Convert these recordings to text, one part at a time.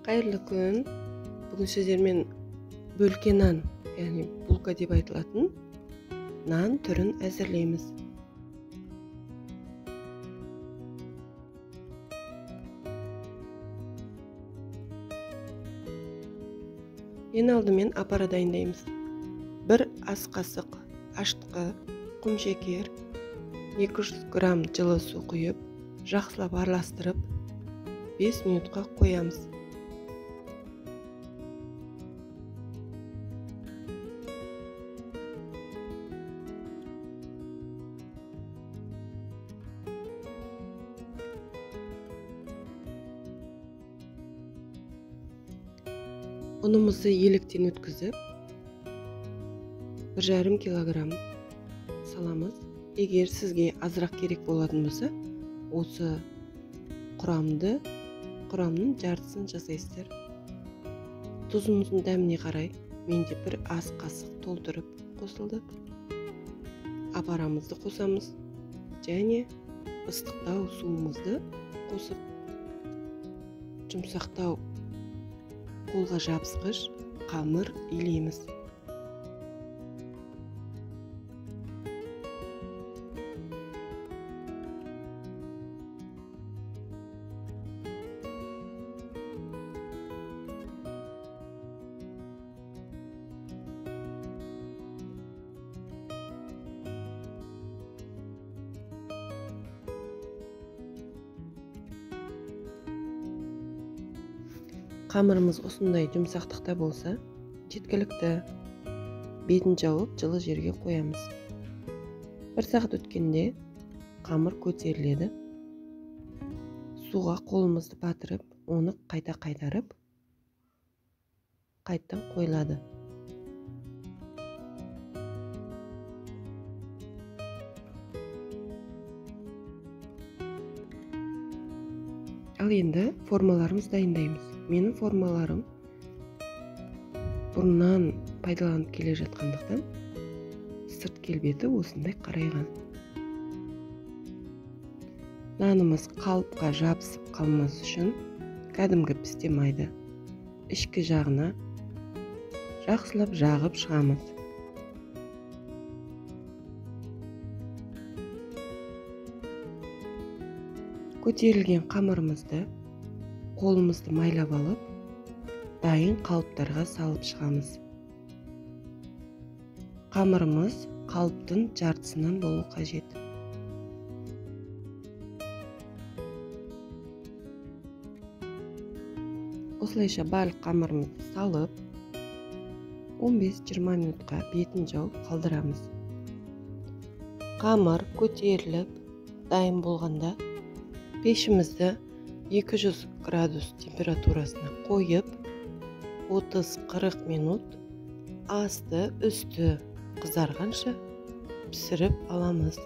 Қайырлы күн. Бүгін сіздермен бөлке нан, яғни булка деп айтылатын нан түрін әзірлейміз. Ең алдымен апара дайындаймыз. 1 ас қасық ашытқы, құмшекер, 200 грамм жылы су құйып, жақсылап араластырып, 5 минутқа қоямыз. Ұнымызды електен өткізіп, 1,5 килограмм саламыз. Егер сізге азырақ керек болатын болса, осы құрамның жартысын жасайсыздар. Тұзымыздың дәміне қарай, менде 1 ас қасық толтырып қосылды. Апарамызды қосамыз және ыстықтау суымызды қосып, жұмсақтау қолға жабысқыш қамыр илейміз. Қамырымыз осындай жұмсақтықта болса, жеткілікті. Бетін жауып, жылы жерге қоямыз. 1 сағат өткенде қамыр көтеріледі. Суға қолымызды батырып, оны қайта қайтарып, қайттан қойылады. Ал енді формаларымыз дайындаймыз. Менің формаларым бұрыннан пайдаланып келе жатқандықтан сырт келбеті осындай қарайған. Нанымыз қалыпқа жабысып қалмас үшін кәдімгі пісте майды ішкі жағына жақсылап жағып шығамыз. Көтерілген қамырымызды қолымызды майлап алып, дайын қалыптарға салып шығамыз. Қамырымыз қалыптың жартысынан болу қажет. Осылайша барлық қамырымызды салып, 15-20 минутқа бетін жауып қалдырамыз. Қамыр көтеріліп, дайын болғанда пешімізді 200 градус температурасына қойып, 30-40 минут асты үсті қызарғанша пісіріп аламыз.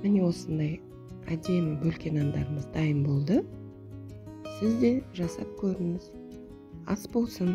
Міне осындай әдемі бөлке нандарымыз дайын болды. Сіз де жасап көріңіз. Ас болсын.